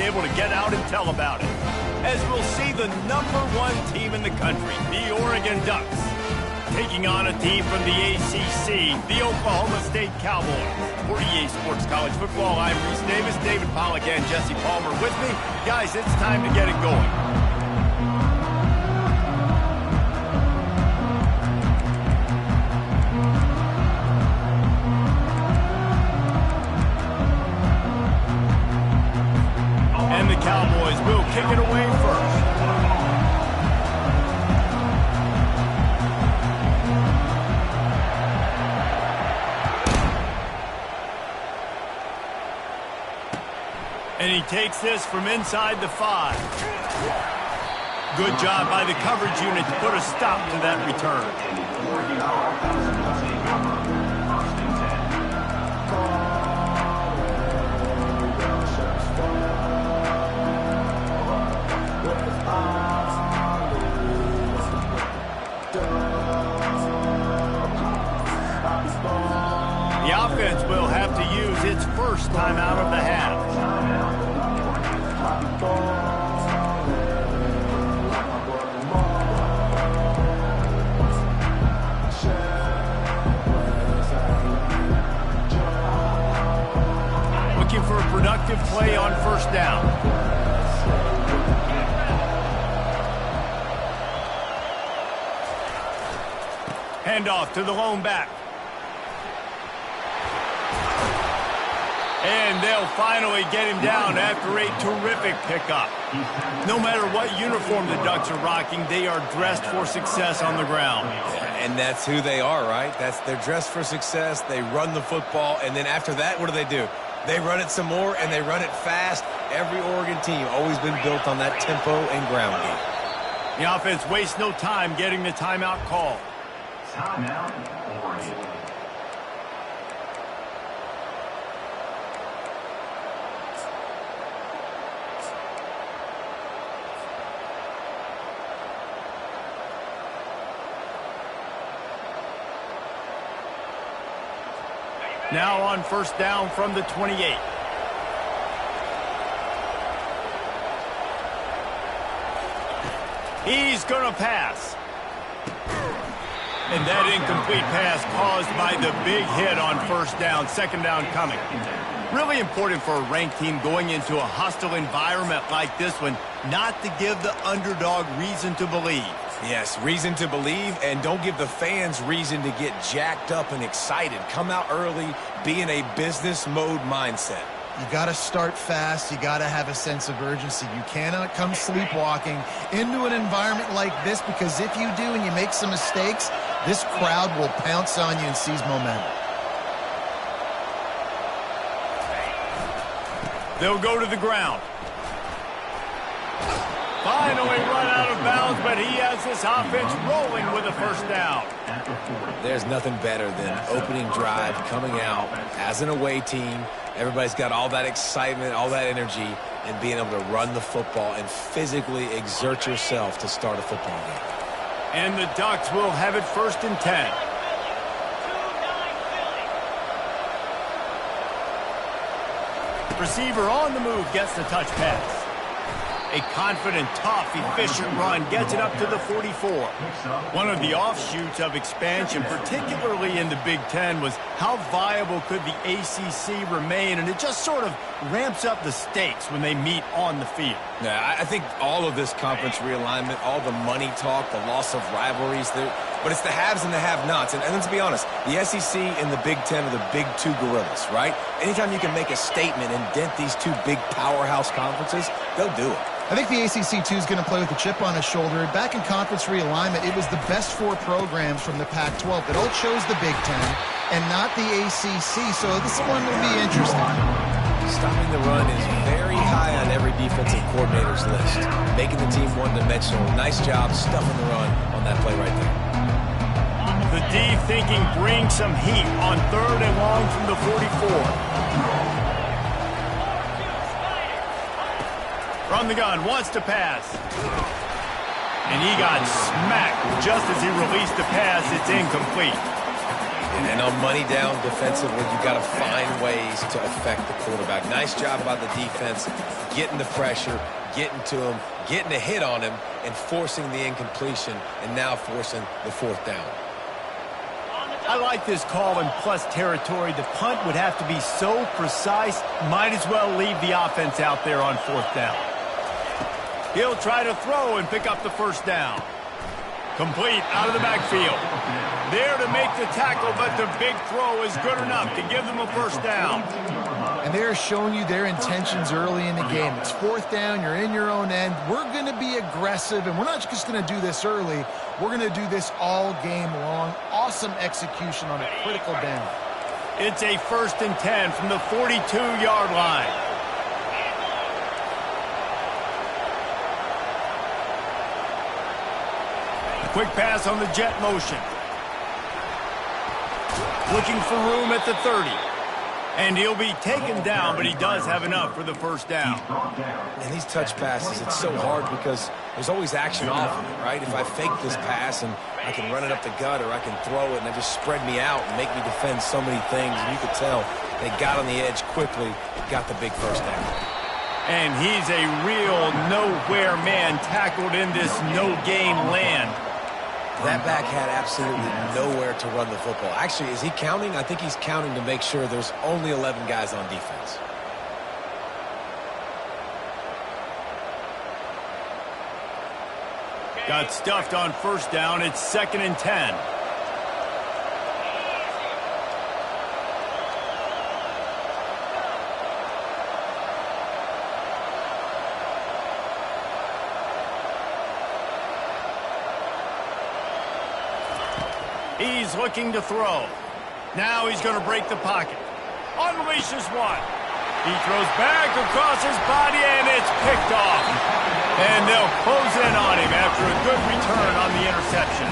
able to get out and tell about it. As we'll see the #1 team in the country, the Oregon Ducks, taking on a team from the ACC, the Oklahoma State Cowboys. For EA Sports College Football, I'm Reese Davis, David Pollack, and Jesse Palmer with me. Guys, it's time to get it going. And the Cowboys will kick it away first. And he takes this from inside the 5. Good job by the coverage unit to put a stop to that return. The offense will have to use its first timeout of the half. Looking for a productive play on first down. Handoff to the lone back. And they'll finally get him down after a terrific pickup. No matter what uniform the Ducks are rocking, they are dressed for success on the ground. And that's who they are, right? They're dressed for success. They run the football, and then after that, what do? They run it some more, and they run it fast. Every Oregon team always been built on that tempo and ground game. The offense wastes no time getting the timeout call. Timeout, Oregon. Now on first down from the 28. He's going to pass. And that incomplete pass caused by the big hit on first down, second down coming. Really important for a ranked team going into a hostile environment like this one, not to give the underdog reason to believe. Yes, reason to believe, and don't give the fans reason to get jacked up and excited. Come out early, be in a business mode mindset. You got to start fast. You got to have a sense of urgency. You cannot come sleepwalking into an environment like this, because if you do and you make some mistakes, this crowd will pounce on you and seize momentum. They'll go to the ground. Finally run out of bounds, but he has this offense rolling with a first down. There's nothing better than opening drive, coming out as an away team. Everybody's got all that excitement, all that energy, and being able to run the football and physically exert yourself to start a football game. And the Ducks will have it first and 10. Receiver on the move gets the touch pass. A confident, tough, efficient run gets it up to the 44. One of the offshoots of expansion, particularly in the Big Ten, was how viable could the ACC remain, and it just sort of ramps up the stakes when they meet on the field. Yeah, I think all of this conference realignment, all the money talk, the loss of rivalries, but it's the haves and the have-nots. And let's be honest, the SEC and the Big Ten are the big two gorillas, right? Anytime you can make a statement and dent these two big powerhouse conferences, they'll do it. I think the ACC, too, is going to play with a chip on his shoulder. Back in conference realignment, it was the best 4 programs from the Pac-12 that all chose the Big Ten and not the ACC, so this one will be interesting. Stopping the run is very high on every defensive coordinator's list. Making the team one-dimensional. Nice job stuffing the run on that play right there. The D thinking brings some heat on 3rd and long from the 44. From the gun, wants to pass. And he got smacked just as he released the pass. It's incomplete. And on money down defensively, you got to find ways to affect the quarterback. Nice job by the defense, getting the pressure, getting to him, getting a hit on him, and forcing the incompletion, and now forcing the fourth down. I like this call in plus territory. The punt would have to be so precise, might as well leave the offense out there on fourth down. He'll try to throw and pick up the first down. Complete out of the backfield. There to make the tackle, but the big throw is good enough to give them a first down. And they're showing you their intentions early in the game. It's fourth down, you're in your own end. We're going to be aggressive, and we're not just going to do this early. We're going to do this all game long. Awesome execution on a critical down. It's a 1st and 10 from the 42-yard line. Quick pass on the jet motion. Looking for room at the 30. And he'll be taken down, but he does have enough for the first down. And these touch passes, it's so hard because there's always action off of it, right? If I fake this pass and I can run it up the gut or I can throw it and they just spread me out and make me defend so many things, and you could tell they got on the edge quickly, got the big first down. And he's a real nowhere man tackled in this no-gain land. That back had absolutely nowhere to run the football. Actually, is he counting? I think he's counting to make sure there's only 11 guys on defense. Got stuffed on first down. It's 2nd and 10. He's looking to throw. Now he's going to break the pocket. Unleashes one. He throws back across his body, and it's picked off. And they'll close in on him after a good return on the interception.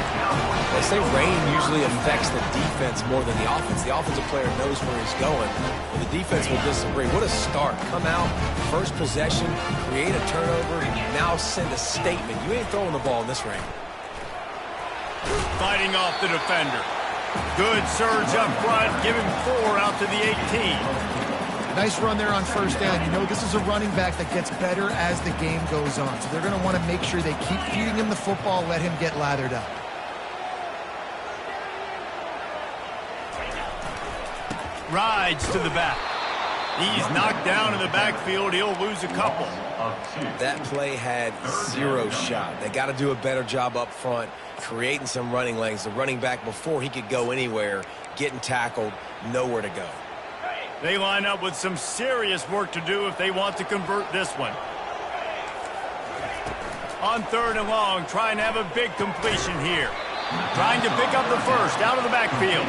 They say rain usually affects the defense more than the offense. The offensive player knows where he's going, but the defense will disagree. What a start. Come out, first possession, create a turnover, and now send a statement. You ain't throwing the ball in this rain. Fighting off the defender. Good surge up front. Give him 4 out to the 18. Nice run there on first down. You know, this is a running back that gets better as the game goes on. So they're going to want to make sure they keep feeding him the football, let him get lathered up. Rides to the back. He's knocked down in the backfield. He'll lose a couple. That play had 0 shot. They got to do a better job up front, creating some running lanes. The running back, before he could go anywhere, getting tackled, nowhere to go. They line up with some serious work to do if they want to convert this one. On 3rd and long, trying to have a big completion here. Trying to pick up the first out of the backfield.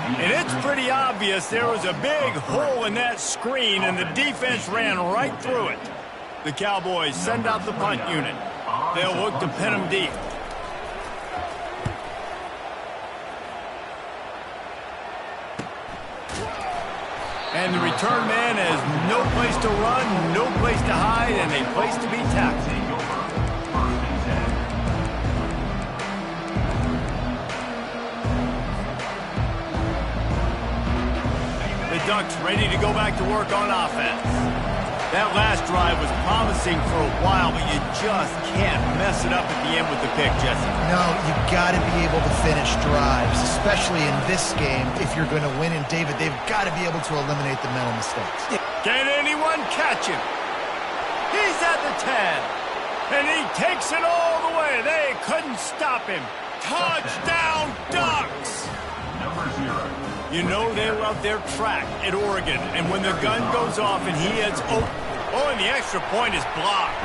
And it's pretty obvious there was a big hole in that screen, and the defense ran right through it. The Cowboys send out the punt unit. They'll look to pin them deep. And the return man has no place to run, no place to hide, and a place to be tackled. The Ducks ready to go back to work on offense. That last drive was promising for a while, but you just can't mess it up at the end with the pick, Jesse. No, you've got to be able to finish drives, especially in this game. If you're going to win, and David, they've got to be able to eliminate the mental mistakes. Can anyone catch him? He's at the 10, and he takes it all the way. They couldn't stop him. Touchdown, Ducks! Number 0. You know they love their track at Oregon, and when the gun goes off and he heads open, oh, and the extra point is blocked.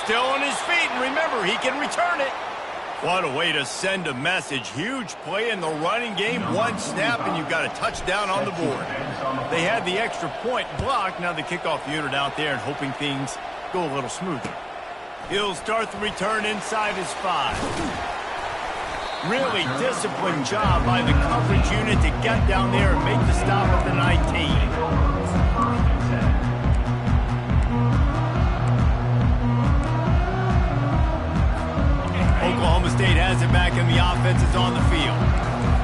Still on his feet, and remember, he can return it. What a way to send a message. Huge play in the running game. One snap, and you've got a touchdown on the board. They had the extra point blocked. Now the kickoff unit out there and hoping things go a little smoother. He'll start the return inside his 5. Really disciplined job by the coverage unit to get down there and make the stop at the 19. Oklahoma State has it back, and the offense is on the field.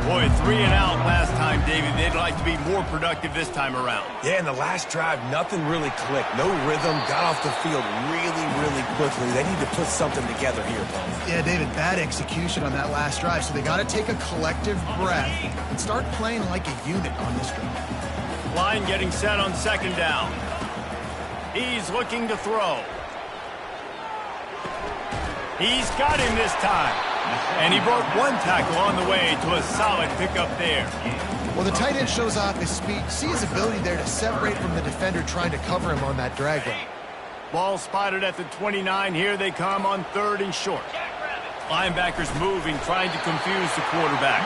Boy, 3 and out last time, David. They'd like to be more productive this time around. Yeah, in the last drive, nothing really clicked. No rhythm, got off the field really quickly. They need to put something together here, Tony. Yeah, David, bad execution on that last drive, so they got to take a collective breath and start playing like a unit on this drive. Line getting set on second down. He's looking to throw. He's got him this time. And he broke one tackle on the way to a solid pickup there. Well, the tight end shows off his speed. See his ability there to separate from the defender trying to cover him on that drag route. Ball spotted at the 29. Here they come on 3rd and short. Linebackers moving, trying to confuse the quarterback.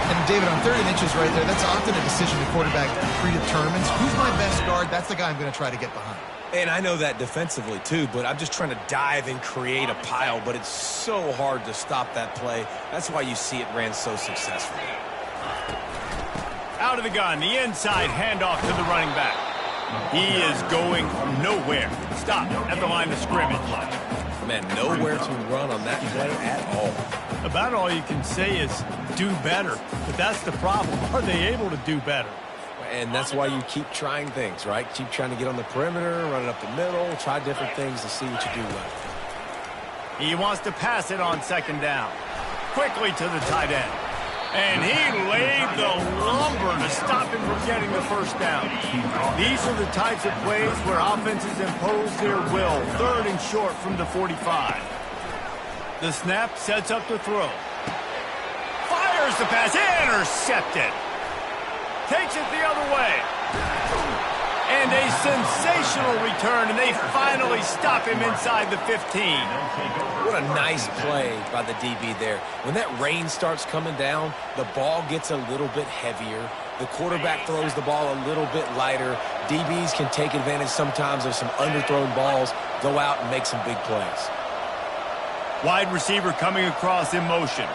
And David, on 3rd and inches right there, that's often a decision the quarterback predetermines. Who's my best guard? That's the guy I'm going to try to get behind. And I know that defensively, too, but I'm just trying to dive and create a pile, but it's so hard to stop that play. That's why you see it ran so successfully. Out of the gun, the inside handoff to the running back. He is going from nowhere. Stop at the line of scrimmage. Man, nowhere to run on that play at all. About all you can say is do better. But that's the problem. Are they able to do better? And that's why you keep trying things, right? Keep trying to get on the perimeter, run it up the middle, try different things to see what you do well. He wants to pass it on 2nd down. Quickly to the tight end. And he laid the lumber to stop him from getting the 1st down. These are the types of plays where offenses impose their will. 3rd and short from the 45. The snap sets up the throw. Fires the pass. Intercepted. Takes it the other way. And a sensational return, and they finally stop him inside the 15. What a nice play by the DB there. When that rain starts coming down, the ball gets a little bit heavier. The quarterback throws the ball a little bit lighter. DBs can take advantage sometimes of some underthrown balls, go out and make some big plays. Wide receiver coming across in motion.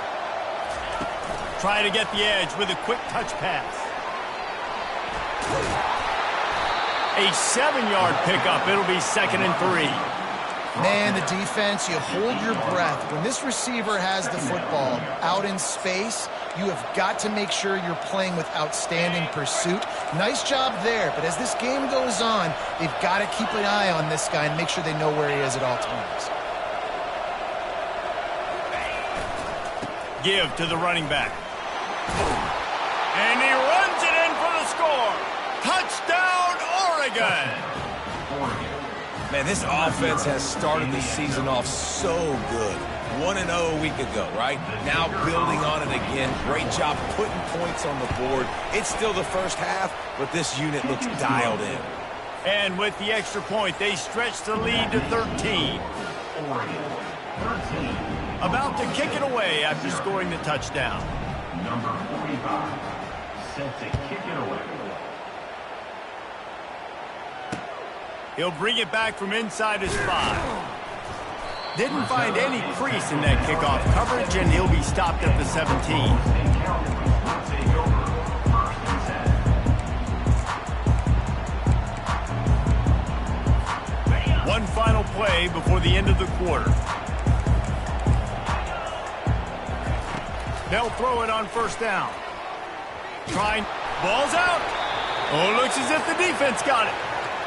Trying to get the edge with a quick touch pass. A 7-yard pickup. It'll be 2nd and 3. Man, the defense, you hold your breath. When this receiver has the football out in space, you have got to make sure you're playing with outstanding pursuit. Nice job there, but as this game goes on, they've got to keep an eye on this guy and make sure they know where he is at all times. Give to the running back. And he runs it in for the score. Touchdown, Oregon! Man, this offense has started the season off so good. 1-0 a week ago, right? Now building on it again. Great job putting points on the board. It's still the first half, but this unit looks dialed in. And with the extra point, they stretch the lead to 13. About to kick it away after scoring the touchdown. Number 45, set to kick it away. He'll bring it back from inside his 5. Didn't find any crease in that kickoff coverage, and he'll be stopped at the 17. One final play before the end of the quarter. They'll throw it on 1st down. Trying. Ball's out. Oh, looks as if the defense got it.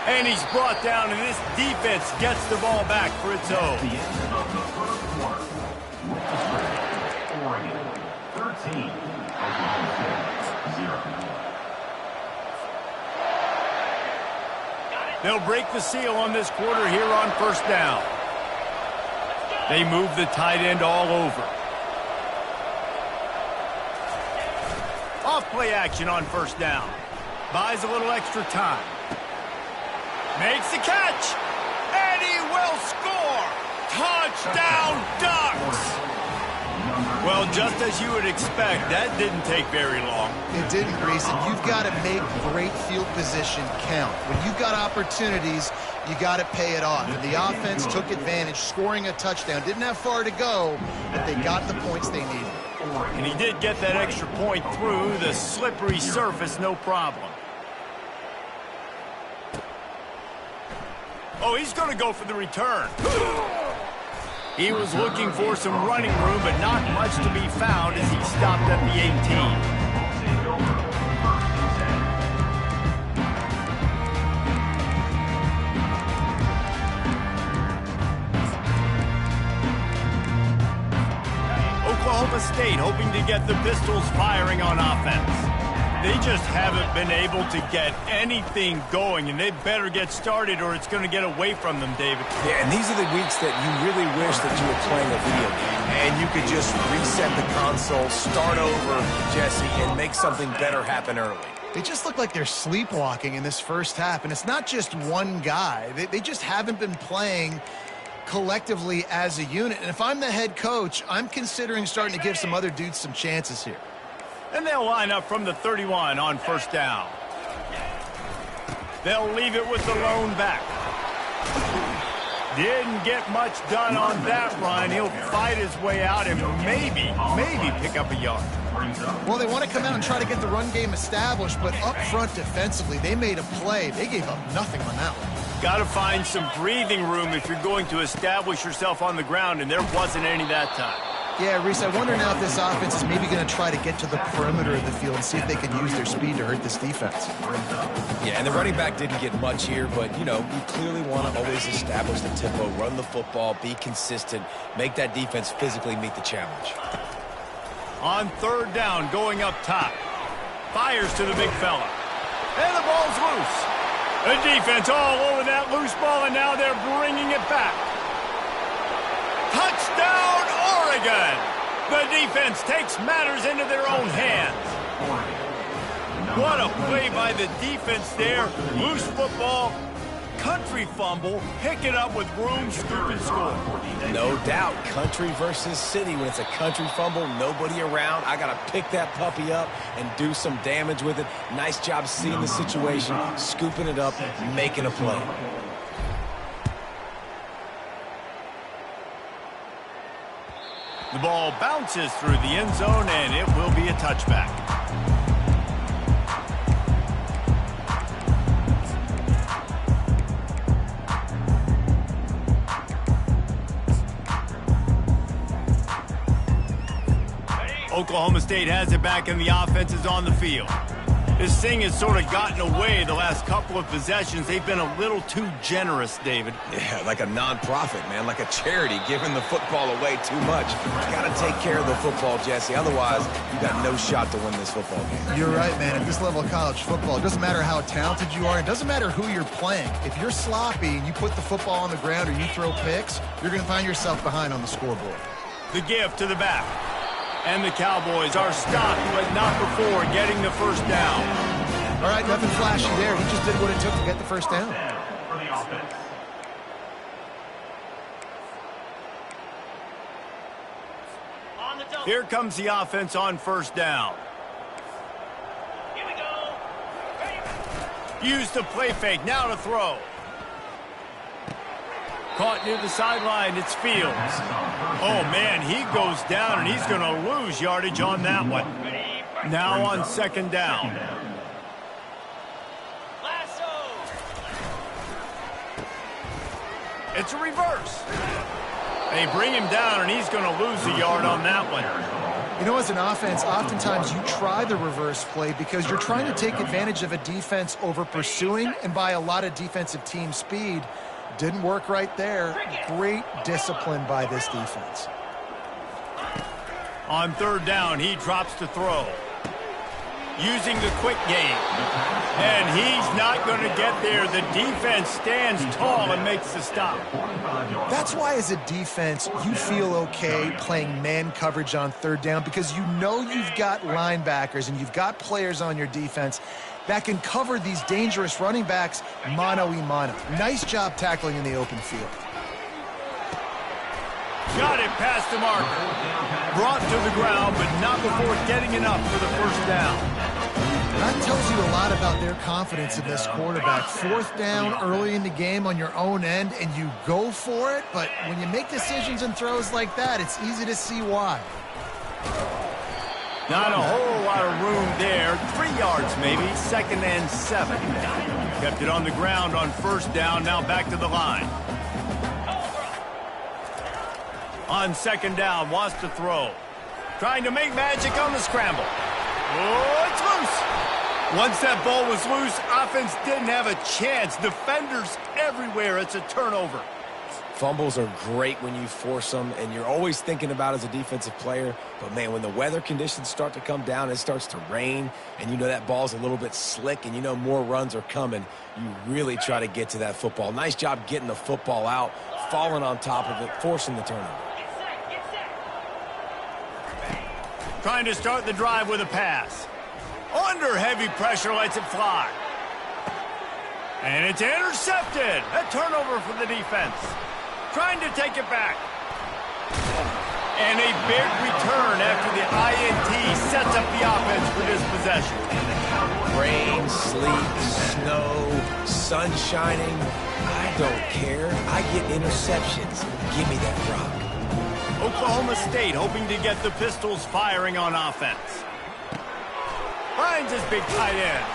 And he's brought down, and this defense gets the ball back for its own. The end of the 1st quarter. Oregon 13, Oklahoma State 0. They'll break the seal on this quarter here on 1st down. They move the tight end all over. Off play action on 1st down. Buys a little extra time. Makes the catch. And he will score. Touchdown, Ducks. Well, just as you would expect, that didn't take very long. It didn't, Grayson. You've got to make great field position count. When you've got opportunities, you got to pay it off. And the offense took advantage, scoring a touchdown. Didn't have far to go, but they got the points they needed. And he did get that extra point through the slippery surface, no problem. Oh, he's going to go for the return. He was looking for some running room, but not much to be found as he stopped at the 18. Oklahoma State hoping to get the Pistols firing on offense. They just haven't been able to get anything going, and they better get started or it's going to get away from them, David. Yeah, and these are the weeks that you really wish that you were playing a video game and you could just reset the console, start over, Jesse, and make something better happen early. They just look like they're sleepwalking in this first half, and it's not just one guy. They just haven't been playing collectively as a unit. And if I'm the head coach, I'm considering starting to give some other dudes some chances here. And they'll line up from the 31 on first down. They'll leave it with the lone back. Didn't get much done on that run. He'll fight his way out and maybe pick up a yard. Well, they want to come out and try to get the run game established, but up front defensively, they made a play. They gave up nothing on that one. Got to find some breathing room if you're going to establish yourself on the ground, and there wasn't any that time. Yeah, Reese, I wonder now if this offense is maybe going to try to get to the perimeter of the field and see if they can use their speed to hurt this defense. Yeah, and the running back didn't get much here, but, you know, you clearly want to always establish the tempo, run the football, be consistent, make that defense physically meet the challenge. On third down, going up top. Fires to the big fella. And the ball's loose. The defense all over that loose ball, and now they're bringing it back. Touchdown, Oregon! The defense takes matters into their own hands. What a play by the defense there. Loose football, country fumble, pick it up with room, scoop, and score. No doubt, country versus city. When it's a country fumble, nobody around. I got to pick that puppy up and do some damage with it. Nice job seeing the situation, scooping it up, making a play. The ball bounces through the end zone, and it will be a touchback. Oklahoma State has it back, and the offense is on the field. This thing has sort of gotten away the last couple of possessions. They've been a little too generous, David. Yeah, like a non-profit, man, like a charity, giving the football away too much. You got to take care of the football, Jesse. Otherwise, you got no shot to win this football game. You're right, man. At this level of college football, it doesn't matter how talented you are. It doesn't matter who you're playing. If you're sloppy and you put the football on the ground or you throw picks, you're going to find yourself behind on the scoreboard. The give to the back. And the Cowboys are stopped, but not before getting the first down. All right, nothing flashy there. He just did what it took to get the first down. Here comes the offense on first down. Here we go. Use the play fake, now to throw. Caught near the sideline, it's Fields. Oh, man, he goes down, and he's going to lose yardage on that one. Now on second down. It's a reverse. They bring him down, and he's going to lose a yard on that one. You know, as an offense, oftentimes you try the reverse play because you're trying to take advantage of a defense over pursuing and by a lot of defensive team speed. Didn't work right there. Great discipline by this defense. On third down, he drops to throw. Using the quick game. And he's not going to get there. The defense stands tall and makes the stop. That's why as a defense, you feel okay playing man coverage on third down because you know you've got linebackers and you've got players on your defense that can cover these dangerous running backs mano-a-mano. Nice job tackling in the open field. Got it past the marker. Brought to the ground, but not before getting enough for the first down. That tells you a lot about their confidence in this quarterback. Fourth down early in the game on your own end, and you go for it, but when you make decisions and throws like that, it's easy to see why. Not a whole lot of room there. 3 yards maybe, 2nd and 7. Kept it on the ground on first down, now back to the line. On second down, wants to throw. Trying to make magic on the scramble. Oh, it's loose. Once that ball was loose, offense didn't have a chance. Defenders everywhere. It's a turnover. Fumbles are great when you force them, and you're always thinking about as a defensive player. But, man, when the weather conditions start to come down, it starts to rain, and you know that ball's a little bit slick, and you know more runs are coming, you really try to get to that football. Nice job getting the football out, falling on top of it, forcing the turnover. Trying to start the drive with a pass. Under heavy pressure, lets it fly. And it's intercepted. A turnover for the defense. Trying to take it back. And a big return after the INT sets up the offense for this possession. Rain, sleet, snow, sun shining. I don't care. I get interceptions. Give me that rock. Oklahoma State hoping to get the Pistols firing on offense. Finds his big tight end.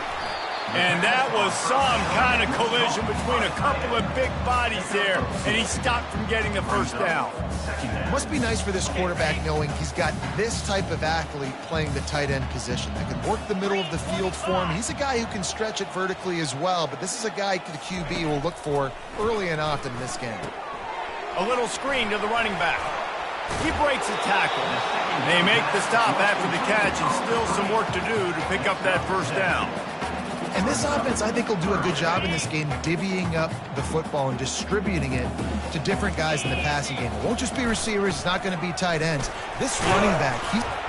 And that was some kind of collision between a couple of big bodies there, and he stopped from getting the first down. Must be nice for this quarterback knowing he's got this type of athlete playing the tight end position that can work the middle of the field for him. He's a guy who can stretch it vertically as well, but this is a guy the QB will look for early and often in this game. A little screen to the running back. He breaks a tackle. They make the stop after the catch, and still some work to do to pick up that first down. And this offense, I think, will do a good job in this game divvying up the football and distributing it to different guys in the passing game. It won't just be receivers. It's not going to be tight ends. This running back,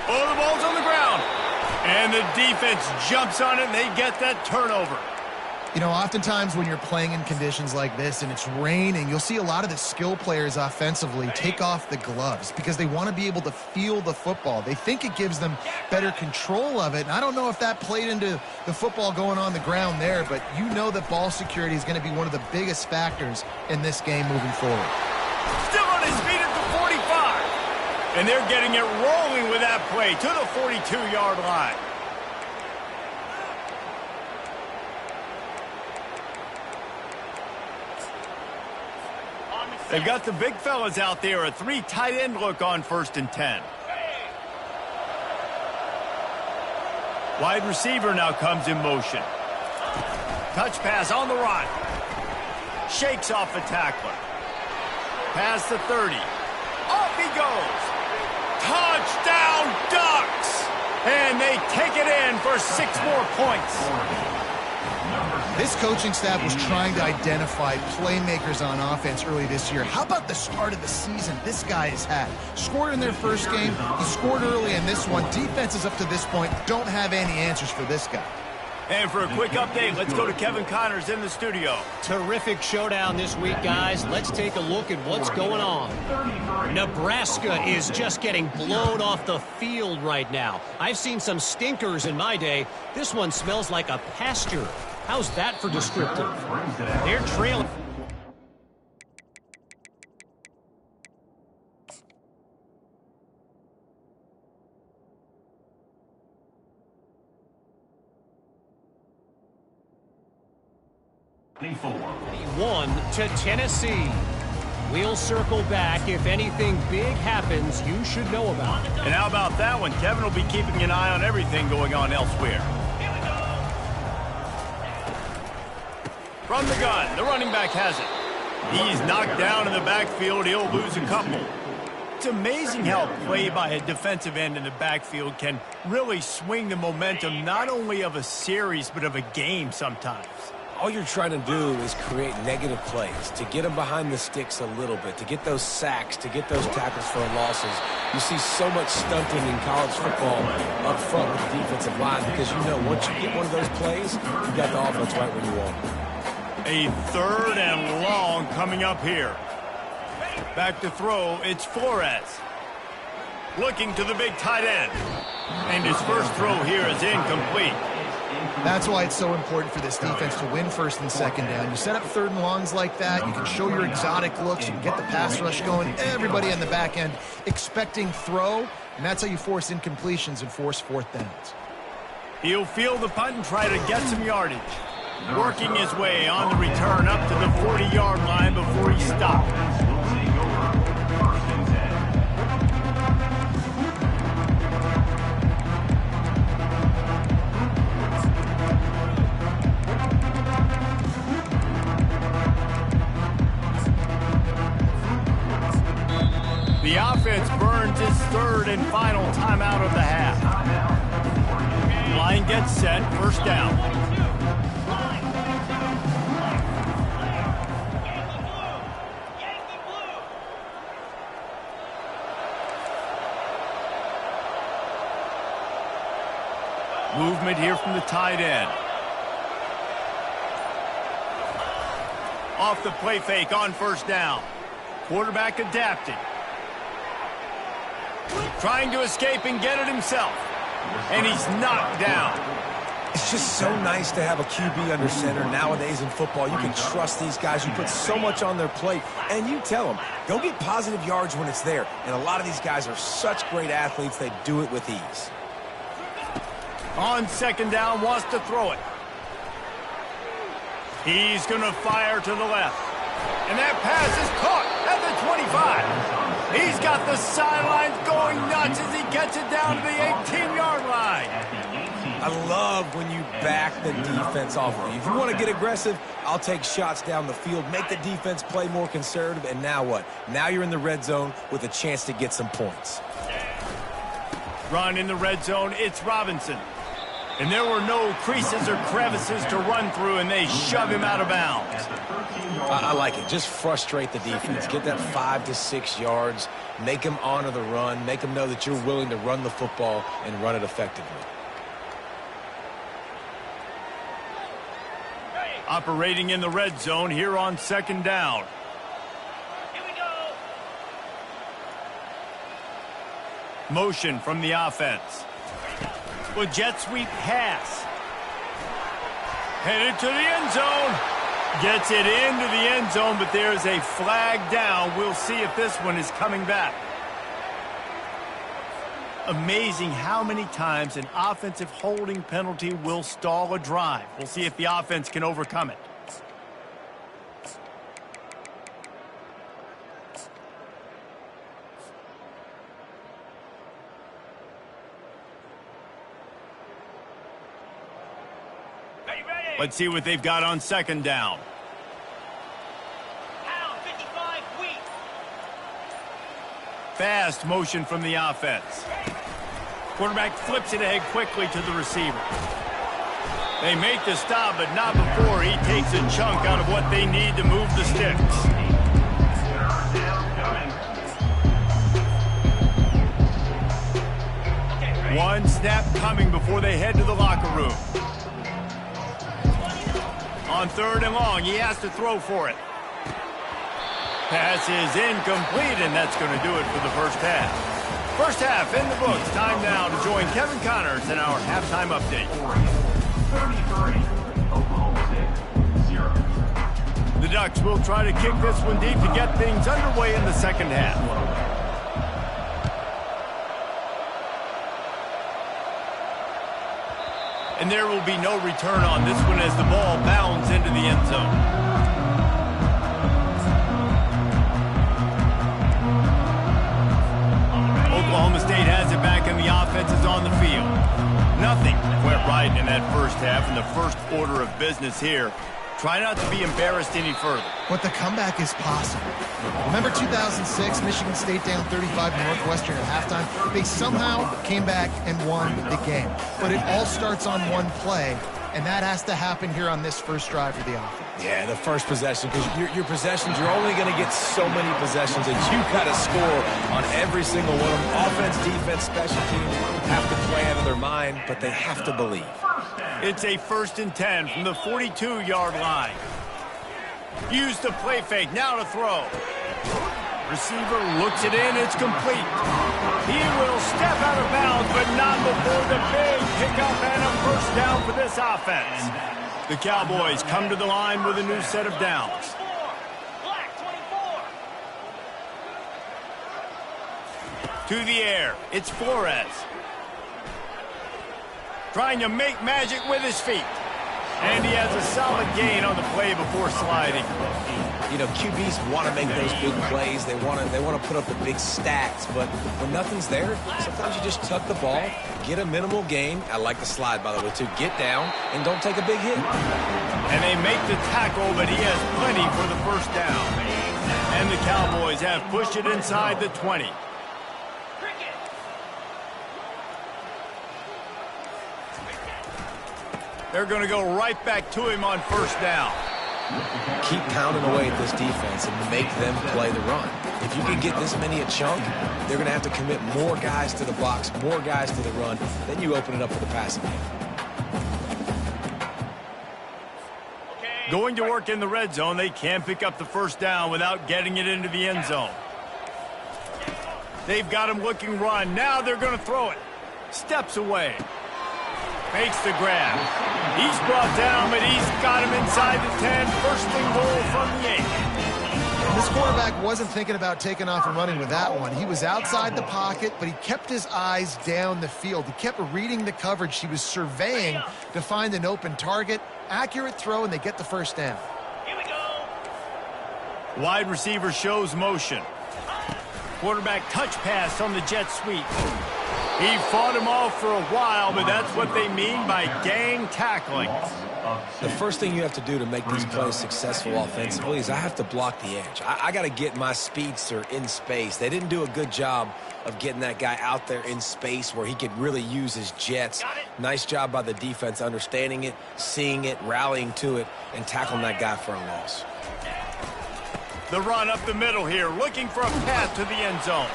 oh, the ball's on the ground. And the defense jumps on it, and they get that turnover. You know, oftentimes when you're playing in conditions like this and it's raining, you'll see a lot of the skill players offensively take off the gloves because they want to be able to feel the football. They think it gives them better control of it. And I don't know if that played into the football going on the ground there, but you know that ball security is going to be one of the biggest factors in this game moving forward. Still on his feet at the 45. And they're getting it rolling with that play to the 42-yard line. They've got the big fellas out there, a 3 tight end look on 1st and 10. Wide receiver now comes in motion. Touch pass on the run. Shakes off the tackler. Past the 30. Off he goes. Touchdown Ducks! And they take it in for 6 more points. This coaching staff was trying to identify playmakers on offense early this year. How about the start of the season this guy has had? Scored in their first game. He scored early in this one. Defenses up to this point don't have any answers for this guy. And for a quick update, let's go to Kevin Connors in the studio. Terrific showdown this week, guys. Let's take a look at what's going on. Nebraska is just getting blown off the field right now. I've seen some stinkers in my day. This one smells like a pasture. How's that for descriptive? They're trailing. One to Tennessee. We'll circle back. If anything big happens, you should know about it. And how about that one? Kevin will be keeping an eye on everything going on elsewhere. From the gun, the running back has it. He's knocked down in the backfield. He'll lose a couple. It's amazing how play by a defensive end in the backfield can really swing the momentum not only of a series but of a game sometimes. All you're trying to do is create negative plays, to get them behind the sticks a little bit, to get those sacks, to get those tackles for losses. You see so much stunting in college football up front with the defensive line because you know once you get one of those plays, you got the offense right where you want it. A 3rd and long coming up here. Back to throw, it's Flores. Looking to the big tight end. And his first throw here is incomplete. That's why it's so important for this defense to win 1st and 2nd down. You set up 3rd and longs like that, you can show your exotic looks, you can get the pass rush going, everybody on the back end expecting throw, and that's how you force incompletions and force 4th downs. He'll field the punt and try to get some yardage. Working his way on the return up to the 40-yard line before he stopped. The offense burns its third and final timeout of the half. Line gets set, first down. Movement here from the tight end. Off the play fake on first down. Quarterback adapting. Trying to escape and get it himself. And he's knocked down. It's just so nice to have a QB under center nowadays in football. You can trust these guys. You put so much on their plate. And you tell them, go get positive yards when it's there. And a lot of these guys are such great athletes, they do it with ease. On second down, wants to throw it. He's going to fire to the left. And that pass is caught at the 25. He's got the sidelines going nuts as he gets it down to the 18-yard line. I love when you back the defense off of you. If you want to get aggressive, I'll take shots down the field, make the defense play more conservative, and now what? Now you're in the red zone with a chance to get some points. Run in the red zone, it's Robinson. And there were no creases or crevices to run through, and they shove him out of bounds. I like it. Just frustrate the defense. Get that 5 to 6 yards. Make them honor the run. Make them know that you're willing to run the football and run it effectively. Operating in the red zone here on second down. Here we go. Motion from the offense. With jet sweep pass. Headed to the end zone. Gets it into the end zone, but there's a flag down. We'll see if this one is coming back. Amazing how many times an offensive holding penalty will stall a drive. We'll see if the offense can overcome it. Let's see what they've got on second down. Pound 55 wheat. Fast motion from the offense. Quarterback flips it ahead quickly to the receiver. They make the stop, but not before he takes a chunk out of what they need to move the sticks. One snap coming before they head to the locker room. On third and long, he has to throw for it. Pass is incomplete, and that's going to do it for the first half. First half in the books. Time now to join Kevin Connors in our halftime update. 33, Oklahoma State, 0. The Ducks will try to kick this one deep to get things underway in the second half. And there will be no return on this one as the ball bounds into the end zone. Oklahoma State has it back and the offense is on the field. Nothing went right in that first half, and the first order of business here. Try not to be embarrassed any further. But the comeback is possible. Remember 2006, Michigan State down 35 to Northwestern at halftime? They somehow came back and won the game. But it all starts on one play, and that has to happen here on this first drive of the offense. Yeah, the first possession, because your possessions, you're only going to get so many possessions, and you've got to score on every single one of them. Offense, defense, special teams have to play out of their mind, but they have to believe. It's a 1st and 10 from the 42-yard line. Use the play fake, now to throw. Receiver looks it in, it's complete. He will step out of bounds, but not before the big pickup and a first down for this offense. The Cowboys come to the line with a new set of downs. Black 24. To the air, it's Flores. Trying to make magic with his feet. And he has a solid gain on the play before sliding. You know, QBs want to make those big plays. They want to put up the big stats. But when nothing's there, sometimes you just tuck the ball, get a minimal gain. I like the slide, by the way, too. Get down and don't take a big hit. And they make the tackle, but he has plenty for the first down. And the Cowboys have pushed it inside the 20. Cricket. They're going to go right back to him on first down. Keep pounding away at this defense and make them play the run. If you can get this many a chunk, they're going to have to commit more guys to the box, more guys to the run. Then you open it up for the passing game. Going to work in the red zone, they can pick up the first down without getting it into the end zone. They've got him looking run. Now they're going to throw it. Steps away. Makes the grab. He's brought down, but he's got him inside the 10. First and goal from the 8. This quarterback wasn't thinking about taking off and running with that one. He was outside the pocket, but he kept his eyes down the field. He kept reading the coverage. He was surveying to find an open target. Accurate throw, and they get the first down. Here we go. Wide receiver shows motion. Quarterback touch pass on the jet sweep. He fought him off for a while, but that's what they mean by gang tackling. The first thing you have to do to make these plays successful offensively is I have to block the edge. I got to get my speedster in space. They didn't do a good job of getting that guy out there in space where he could really use his jets. Nice job by the defense understanding it, seeing it, rallying to it, and tackling that guy for a loss. The run up the middle here, looking for a path to the end zone.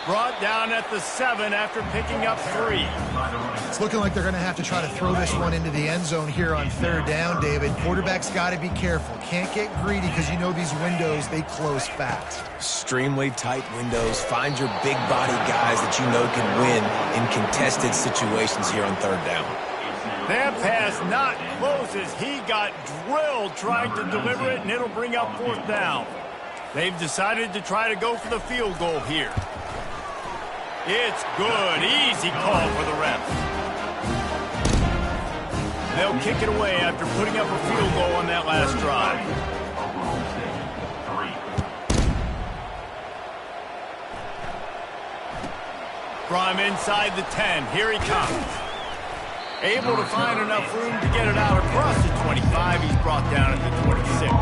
Brought down at the 7 after picking up 3. It's looking like they're going to have to try to throw this one into the end zone here on third down, David. Quarterback's got to be careful. Can't get greedy because you know these windows, they close fast. Extremely tight windows. Find your big body guys that you know can win in contested situations here on third down. That pass not close as he got drilled trying to deliver it, and it'll bring up fourth down. They've decided to try to go for the field goal here. It's good. Easy call for the ref. They'll kick it away after putting up a field goal on that last drive. From inside the 10, here he comes. Able to find enough room to get it out across the 25. He's brought down at the 26.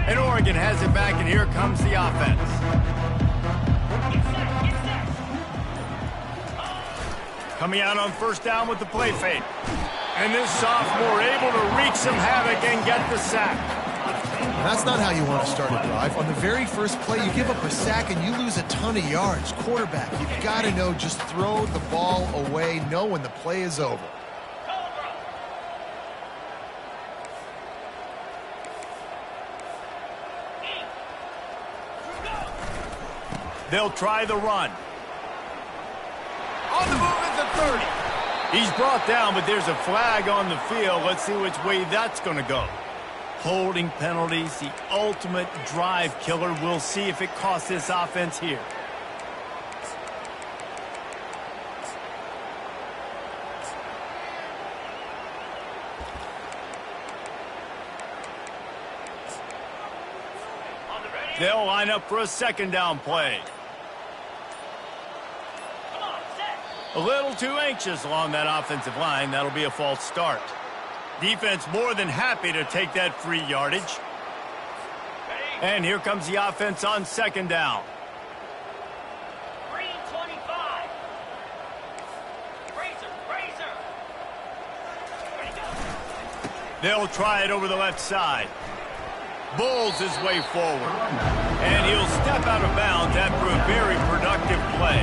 And Oregon has it back, and here comes the offense. Coming out on first down with the play fake. And this sophomore able to wreak some havoc and get the sack. That's not how you want to start a drive. On the very first play, you give up a sack and you lose a ton of yards. Quarterback, you've got to know, just throw the ball away, know when the play is over. They'll try the run. On the move at the 30. He's brought down, but there's a flag on the field. Let's see which way that's going to go. Holding penalties, the ultimate drive killer. We'll see if it costs this offense here. They'll line up for a second down play. A little too anxious along that offensive line. That'll be a false start. Defense more than happy to take that free yardage. And here comes the offense on second down. Green 25. Razor. Ready to go. They'll try it over the left side. Bulls his way forward. And he'll step out of bounds after a very productive play.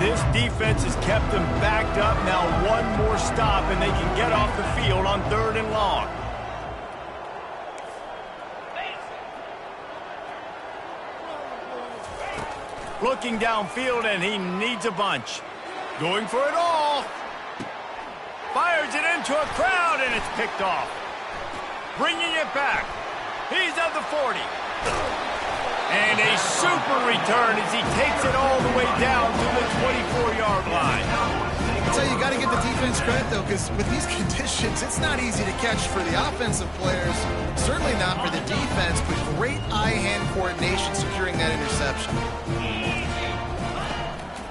This defense has kept them backed up. Now one more stop, and they can get off the field on third and long. Looking downfield, and he needs a bunch. Going for it all. Fires it into a crowd, and it's picked off. Bringing it back. He's at the 40. And a super return as he takes it all the way down to the 24-yard line. I'll tell you, you got to give the defense credit, though, because with these conditions, it's not easy to catch for the offensive players. Certainly not for the defense, but great eye-hand coordination securing that interception.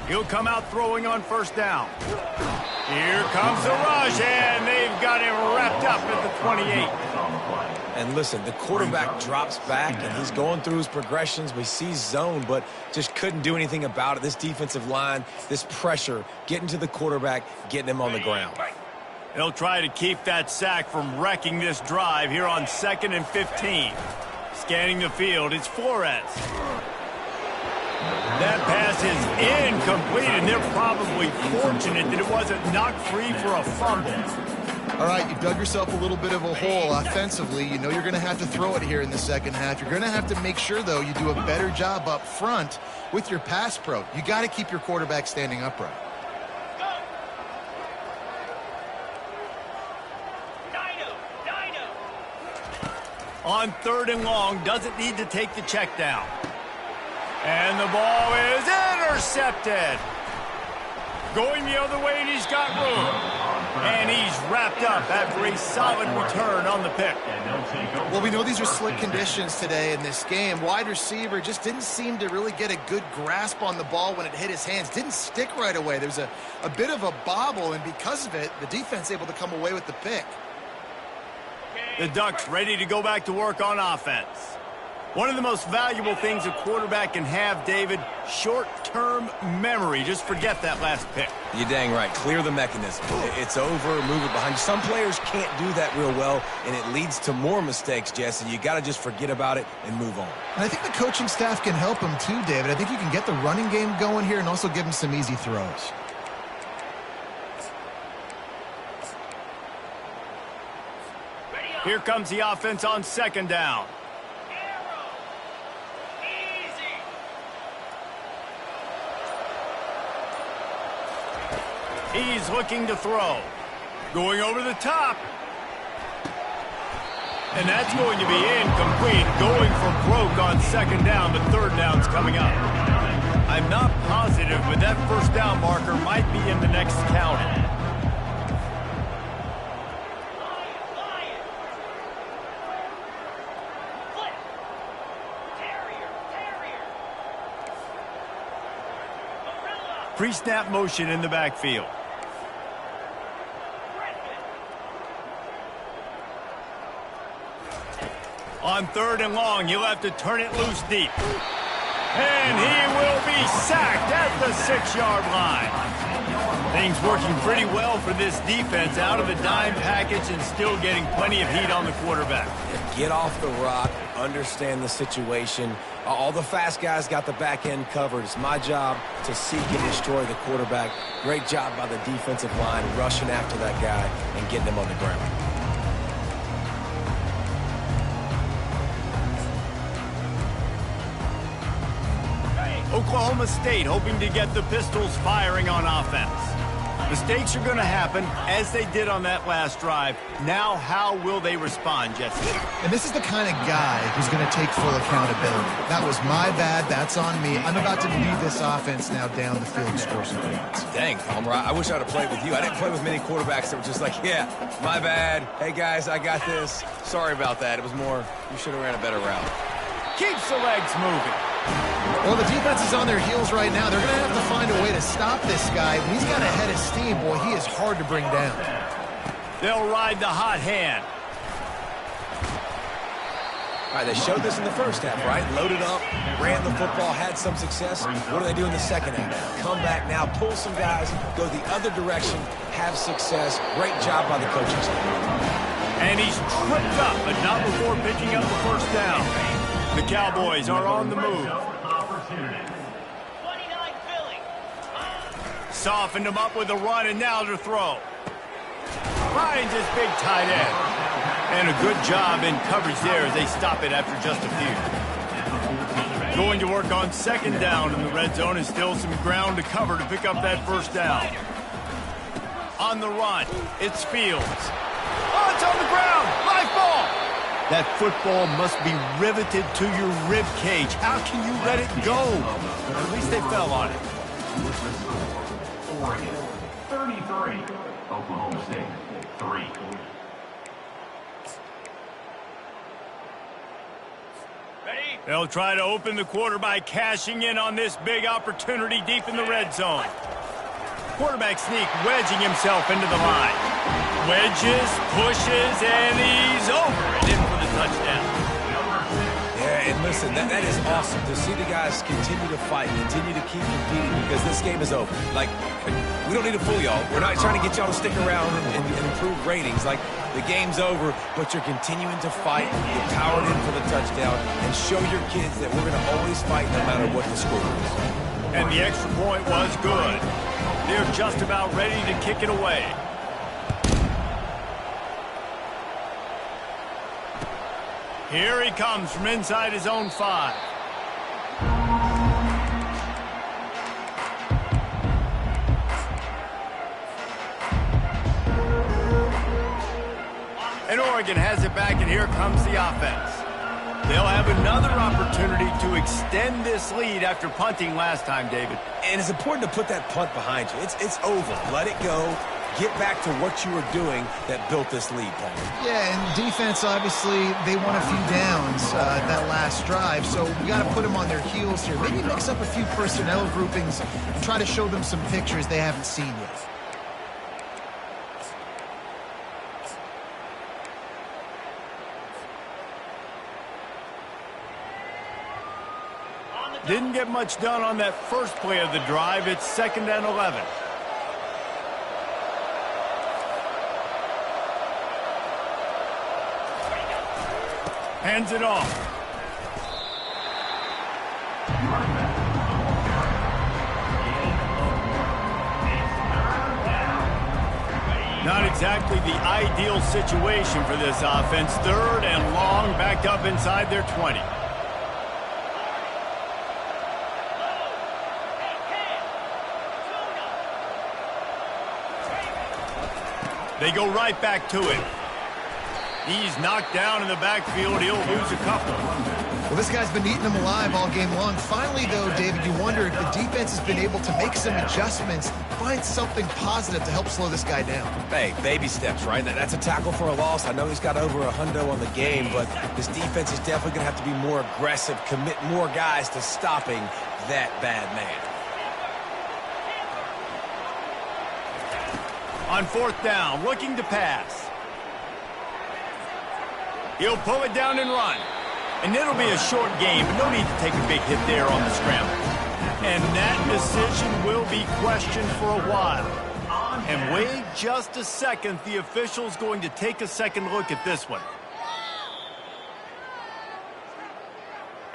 He'll come out throwing on first down. Here comes the rush, and they've got him wrapped up at the 28. And listen, the quarterback drops back, and he's going through his progressions. We see zone, but just couldn't do anything about it. This defensive line, this pressure, getting to the quarterback, getting him on the ground. They'll try to keep that sack from wrecking this drive here on 2nd and 15. Scanning the field, it's Flores. That pass is incomplete, and they're probably fortunate that it wasn't knocked free for a fumble. All right, you dug yourself a little bit of a hole offensively. You know you're going to have to throw it here in the second half. You're going to have to make sure, though, you do a better job up front with your pass pro. You got to keep your quarterback standing upright. On 3rd and long, doesn't need to take the check down. And the ball is intercepted. Going the other way, and he's got room. And he's wrapped up after a solid return on the pick. Well, we know these are slick conditions today in this game. Wide receiver just didn't seem to really get a good grasp on the ball when it hit his hands. Didn't stick right away. There's a bit of a bobble, and because of it, the defense able to come away with the pick. The Ducks ready to go back to work on offense. One of the most valuable things a quarterback can have, David, short-term memory. Just forget that last pick. You're dang right. Clear the mechanism. It's over. Move it behind you. Some players can't do that real well, and it leads to more mistakes, Jesse. You got to just forget about it and move on. And I think the coaching staff can help him too, David. I think you can get the running game going here and also give him some easy throws. Here comes the offense on 2nd down. He's looking to throw. Going over the top. And that's going to be incomplete. Going for broke on 2nd down, but 3rd down's coming up. I'm not positive, but that 1st down marker might be in the next county. Pre-snap motion in the backfield. On 3rd and long, you'll have to turn it loose deep. And he will be sacked at the 6-yard line. Things working pretty well for this defense, out of the dime package and still getting plenty of heat on the quarterback. Get off the rock, understand the situation. All the fast guys got the back end covered. It's my job to seek and destroy the quarterback. Great job by the defensive line, rushing after that guy and getting him on the ground. Oklahoma State hoping to get the Pistols firing on offense. Mistakes are going to happen, as they did on that last drive. Now, how will they respond, Jesse? And this is the kind of guy who's going to take full accountability. That was my bad. That's on me. I'm about to lead this offense now down the field and score some points. Dang, Palmer, I wish I'd have played with you. I didn't play with many quarterbacks that were just like, yeah, my bad. Hey, guys, I got this. Sorry about that. It was more, you should have ran a better route. Keeps the legs moving. Well, the defense is on their heels right now. They're going to have to find a way to stop this guy. When he's got a head of steam, boy, he is hard to bring down. They'll ride the hot hand. All right, they showed this in the first half, right? Loaded up, ran the football, had some success. What do they do in the second half? Come back now, pull some guys, go the other direction, have success. Great job by the coaching staff. And he's tripped up, but not before picking up the 1st down. The Cowboys are on the move. Softened him up with a run, and now to throw. Finds his big tight end. And a good job in coverage there as they stop it after just a few. Going to work on 2nd down in the red zone, and still some ground to cover to pick up that 1st down. On the run, it's Fields. Oh, it's on the ground. Live ball. That football must be riveted to your rib cage. How can you let it go? At least they fell on it. Oregon, 33. Oklahoma State, 3. Ready? They'll try to open the quarter by cashing in on this big opportunity deep in the red zone. Quarterback sneak wedging himself into the line. Wedges, pushes, and he's over and in for the touchdown. Yeah, and listen, that is awesome to see the guys continue to fight, continue to keep competing because this game is over. Like, we don't need to fool y'all. We're not trying to get y'all to stick around and improve ratings. Like, the game's over, but you're continuing to fight. You powered in for the touchdown and show your kids that we're going to always fight no matter what the score is. And the extra point was good. They're just about ready to kick it away. Here he comes from inside his own 5. And Oregon has it back, and here comes the offense. They'll have another opportunity to extend this lead after punting last time, David. And it's important to put that punt behind you. It's over. Let it go. Get back to what you were doing that built this lead, Paul. Yeah, and defense, obviously, they won a few downs that last drive, so we got to put them on their heels here. Maybe mix up a few personnel groupings and try to show them some pictures they haven't seen yet. Didn't get much done on that first play of the drive. It's 2nd and 11. Hands it off. Not exactly the ideal situation for this offense. 3rd and long, backed up inside their 20. They go right back to it. He's knocked down in the backfield. He'll lose a couple. Well, this guy's been eating them alive all game long. Finally, though, David, you wonder if the defense has been able to make some adjustments, find something positive to help slow this guy down. Hey, baby steps, right? That's a tackle for a loss. I know he's got over a hundo on the game, but this defense is definitely going to have to be more aggressive, commit more guys to stopping that bad man. On 4th down, looking to pass. He'll pull it down and run. And it'll be a short game, but no need to take a big hit there on the scramble. And that decision will be questioned for a while. And wait just a second. The official's going to take a second look at this one.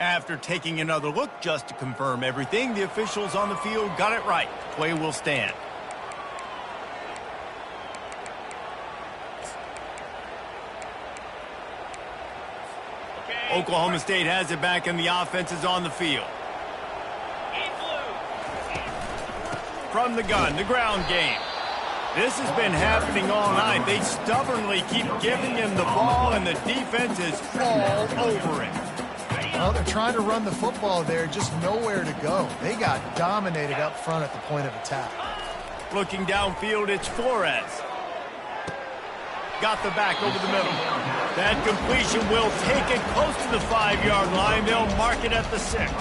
After taking another look just to confirm everything, the officials on the field got it right. Play will stand. Oklahoma State has it back, and the offense is on the field. From the gun, the ground game. This has been happening all night. They stubbornly keep giving him the ball, and the defense is all over it. Well, they're trying to run the football there, just nowhere to go. They got dominated up front at the point of attack. Looking downfield, it's Flores. Got the back over the middle. That completion will take it close to the 5-yard line. They'll mark it at the 6.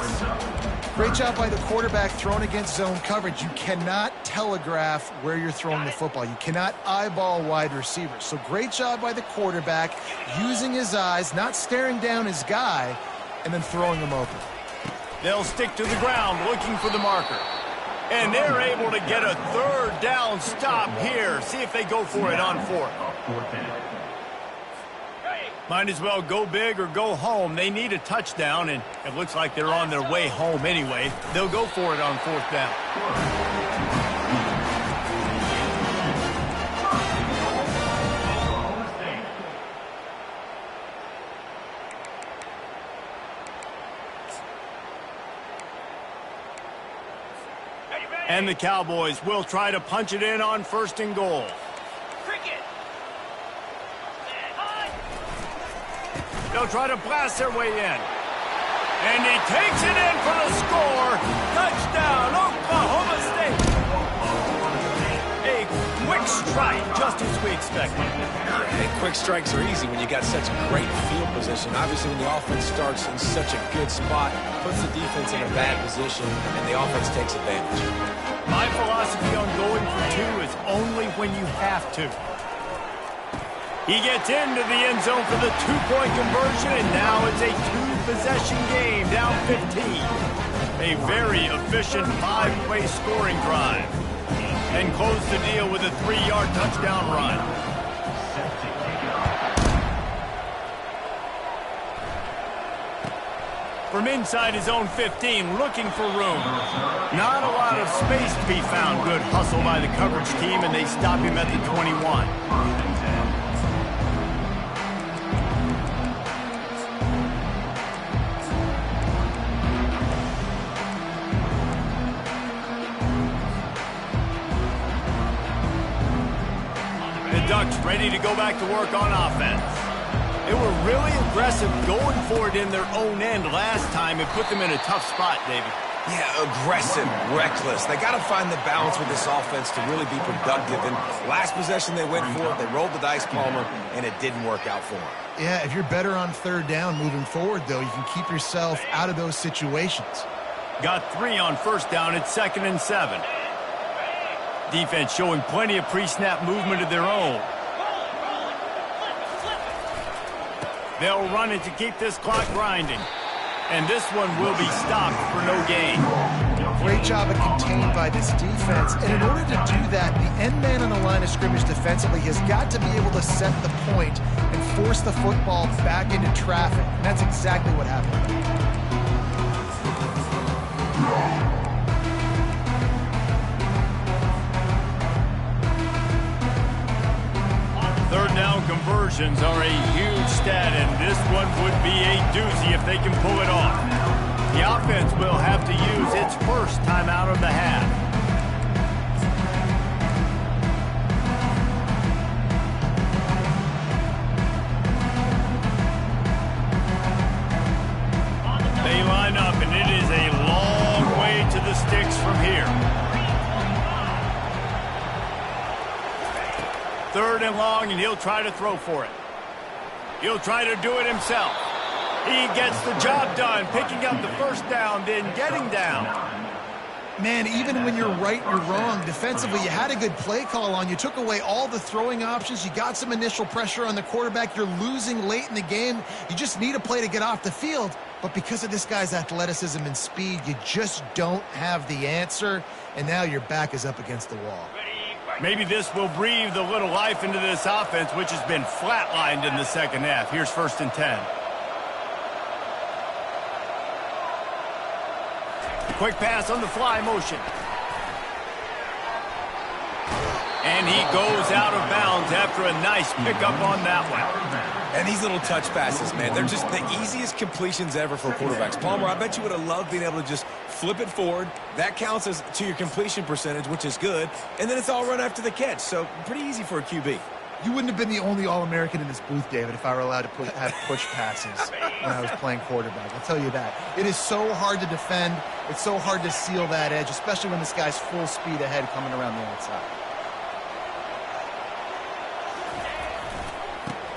Great job by the quarterback thrown against zone coverage. You cannot telegraph where you're throwing the football. You cannot eyeball wide receivers. So great job by the quarterback using his eyes, not staring down his guy, and then throwing him open. They'll stick to the ground looking for the marker. And they're able to get a 3rd down stop here. See if they go for it on 4th. Might as well go big or go home. They need a touchdown, and it looks like they're on their way home anyway. They'll go for it on 4th down. And the Cowboys will try to punch it in on 1st and goal. Cricket. They'll try to blast their way in. And he takes it in for the score. Touchdown, Oklahoma State. A quick strike, just as we expected. Hey, quick strikes are easy when you got such great field position. Obviously, when the offense starts in such a good spot, puts the defense in a bad position, and the offense takes advantage. My philosophy on going for two is only when you have to. He gets into the end zone for the two-point conversion, and now it's a two-possession game, down 15. A very efficient five-play scoring drive. And close the deal with a 3-yard touchdown run. From inside his own 15, looking for room. Not a lot of space to be found. Good hustle by the coverage team, and they stop him at the 21. Ducks ready to go back to work on offense. They were really aggressive going for it in their own end last time and put them in a tough spot, David. Yeah, aggressive, reckless. They got to find the balance with this offense to really be productive. And last possession they went for it, they rolled the dice, Palmer, and it didn't work out for them. Yeah, if you're better on third down moving forward, though, you can keep yourself out of those situations. Got 3 on first down. It's 2nd and 7. Defense showing plenty of pre-snap movement of their own. They'll run it to keep this clock grinding. And this one will be stopped for no gain. Great job of contained by this defense. And in order to do that, the end man on the line of scrimmage defensively has got to be able to set the point and force the football back into traffic. And that's exactly what happened. Third down conversions are a huge stat, and this one would be a doozy if they can pull it off. The offense will have to use its first timeout of the half. They line up, and it is a long way to the sticks from here. 3rd and long, and he'll try to throw for it. He'll try to do it himself. He gets the job done, picking up the first down, then getting down. Man, even when you're right, you're wrong. Defensively, you had a good play call on. You took away all the throwing options. You got some initial pressure on the quarterback. You're losing late in the game. You just need a play to get off the field. But because of this guy's athleticism and speed, you just don't have the answer. And now your back is up against the wall. Maybe this will breathe a little life into this offense, which has been flatlined in the second half. Here's 1st and 10. Quick pass on the fly motion. And he goes out of bounds after a nice pickup on that one. And these little touch passes, man, they're just the easiest completions ever for quarterbacks. Palmer, I bet you would have loved being able to just flip it forward. That counts as to your completion percentage, which is good. And then it's all run after the catch. So pretty easy for a QB. You wouldn't have been the only All-American in this booth, David, if I were allowed to have push passes when I was playing quarterback. I'll tell you that. It is so hard to defend. It's so hard to seal that edge, especially when this guy's full speed ahead coming around the outside.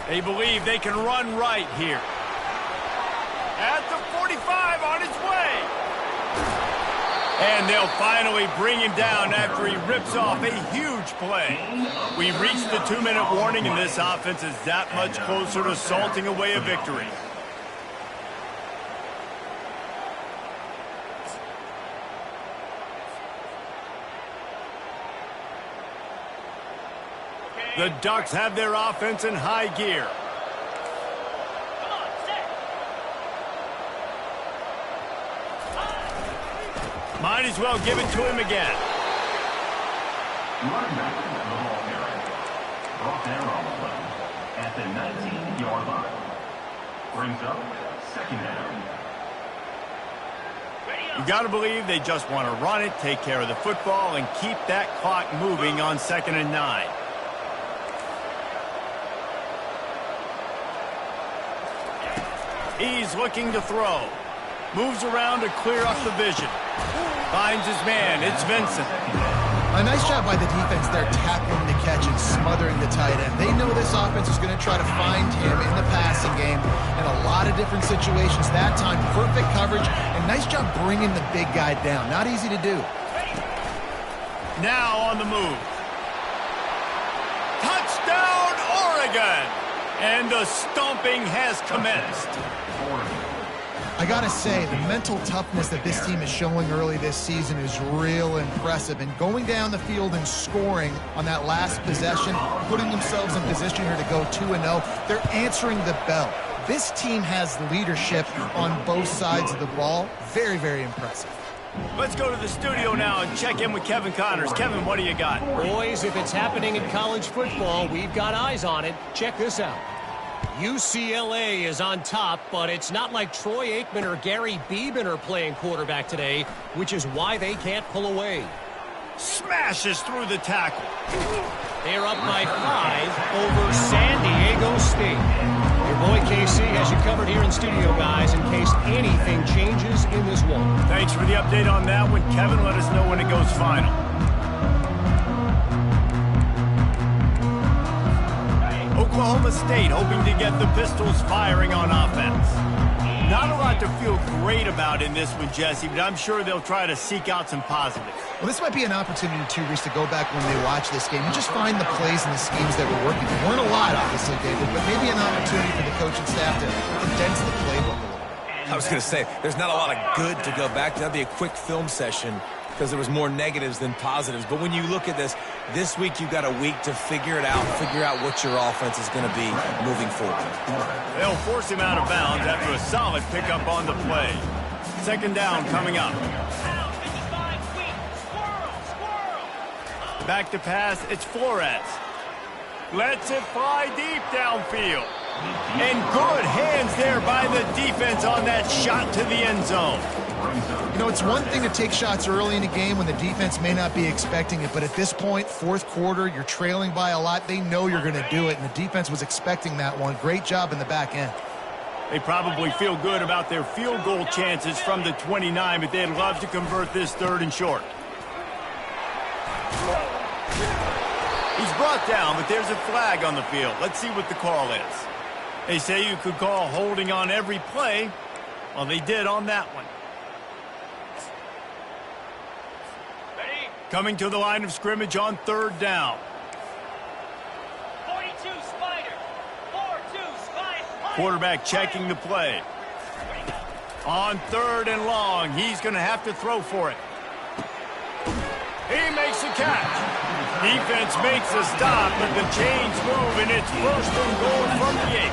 They believe they can run right here. At the 45, on his way. And they'll finally bring him down after he rips off a huge play. We reached the 2-minute warning, and this offense is that much closer to salting away a victory. The Ducks have their offense in high gear. Might as well give it to him again. Running back the ball carrier. Brought down on the play at the 19-yard line. Brings up 2nd down. You got to believe they just want to run it, take care of the football, and keep that clock moving on 2nd and 9. He's looking to throw. Moves around to clear up the vision. Finds his man. It's Vincent. A nice job by the defense there, tackling the catch and smothering the tight end. They know this offense is going to try to find him in the passing game in a lot of different situations. That time, perfect coverage, and nice job bringing the big guy down. Not easy to do. Now on the move. Touchdown, Oregon! And the stomping has commenced. I gotta say, the mental toughness that this team is showing early this season is real impressive. And going down the field and scoring on that last possession, putting themselves in position here to go 2-0, they're answering the bell. This team has leadership on both sides of the ball. Very, very impressive. Let's go to the studio now and check in with Kevin Connors. Kevin, what do you got? Boys, if it's happening in college football, we've got eyes on it. Check this out. UCLA is on top, but it's not like Troy Aikman or Gary Beeman are playing quarterback today, which is why they can't pull away. Smashes through the tackle. They're up by 5 over San Diego State. Your boy KC has you covered here in studio, guys, in case anything changes in this one. Thanks for the update on that one. Kevin, let us know when it goes final. Oklahoma State hoping to get the Pistols firing on offense. Not a lot to feel great about in this one, Jesse, but I'm sure they'll try to seek out some positives. Well, this might be an opportunity, too, Reese, to go back when they watch this game and just find the plays and the schemes that were working. There weren't a lot, obviously, David, but maybe an opportunity for the coaching staff to condense the playbook a little bit. I was going to say, there's not a lot of good to go back to. That'd be a quick film session because there was more negatives than positives. But when you look at this week you've got a week to figure it out, figure out what your offense is going to be moving forward. They'll force him out of bounds after a solid pickup on the play. Second down coming up. Back to pass, it's Flores. Lets it fly deep downfield. And good hands there by the defense on that shot to the end zone. You know, it's one thing to take shots early in a game when the defense may not be expecting it, but at this point, fourth quarter, you're trailing by a lot. They know you're going to do it, and the defense was expecting that one. Great job in the back end. They probably feel good about their field goal chances from the 29, but they'd love to convert this third and short. He's brought down, but there's a flag on the field. Let's see what the call is. They say you could call holding on every play. Well, they did on that one. Ready? Coming to the line of scrimmage on third down. 42 Spider. 4-2 Spider. Quarterback checking the play. On third and long, he's going to have to throw for it. He makes a catch. Defense makes a stop, but the chains move, and it's first and goal from the 8.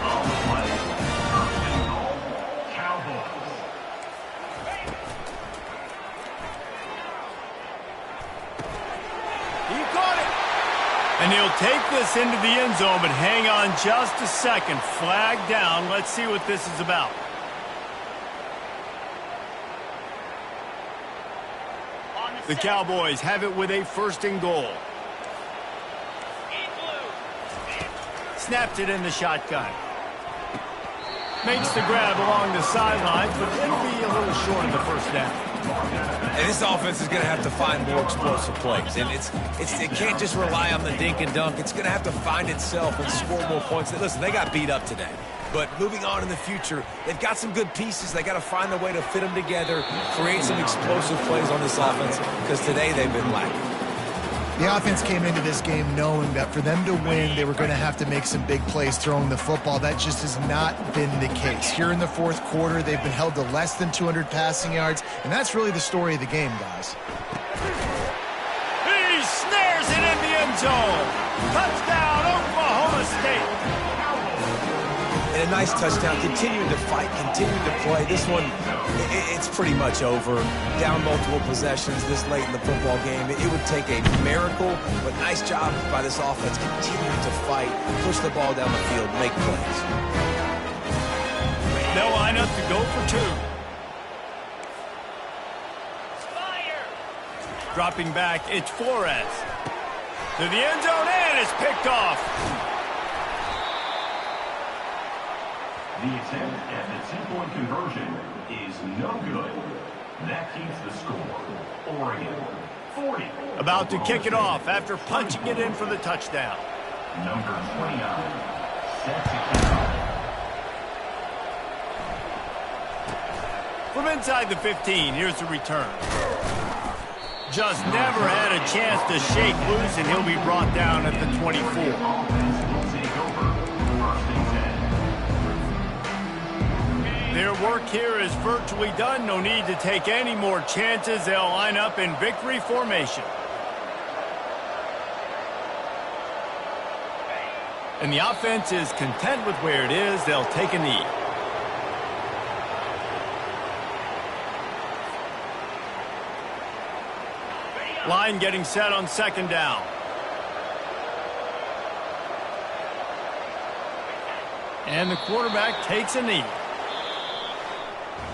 He caught it. And he'll take this into the end zone, but hang on just a second. Flag down. Let's see what this is about. The Cowboys have it with a first and goal. Snaps it in the shotgun. Makes the grab along the sidelines, but it'll be a little short of the first down. And this offense is going to have to find more explosive plays. And it can't just rely on the dink and dunk. It's going to have to find itself and score more points. Listen, they got beat up today. But moving on in the future, they've got some good pieces. They got to find a way to fit them together, create some explosive plays on this offense, because today they've been lacking. The offense came into this game knowing that for them to win, they were going to have to make some big plays throwing the football. That just has not been the case. Here in the fourth quarter, they've been held to less than 200 passing yards, and that's really the story of the game, guys. He snares it in the end zone. Touchdown, Oklahoma State. And a nice touchdown, continuing to fight, continuing to play. This one, it's pretty much over. Down multiple possessions this late in the football game. It would take a miracle, but nice job by this offense continuing to fight, push the ball down the field, make plays. They'll line up to go for two. Spider. Dropping back, it's Flores. To the end zone, and it's picked off. The attempt at the two-point conversion is no good. That keeps the score. Oregon, 40. About to kick it off after punching it in for the touchdown. Number 29, set to kick off. From inside the 15, here's the return. Just never had a chance to shake loose, and he'll be brought down at the 24. Offense will take over. First and 10. Their work here is virtually done. No need to take any more chances. They'll line up in victory formation. And the offense is content with where it is. They'll take a knee. Line getting set on second down. And the quarterback takes a knee.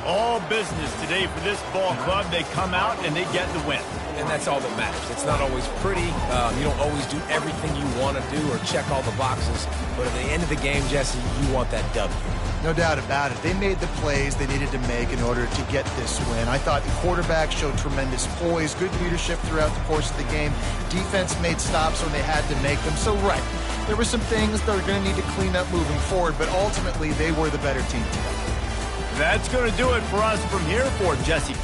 All business today for this ball club. They come out and they get the win. And that's all that matters. It's not always pretty. You don't always do everything you want to do or check all the boxes. But at the end of the game, Jesse, you want that W. No doubt about it. They made the plays they needed to make in order to get this win. I thought the quarterback showed tremendous poise, good leadership throughout the course of the game. Defense made stops when they had to make them. So, right, there were some things that are going to need to clean up moving forward, but ultimately they were the better team today. That's going to do it for us from here for Jesse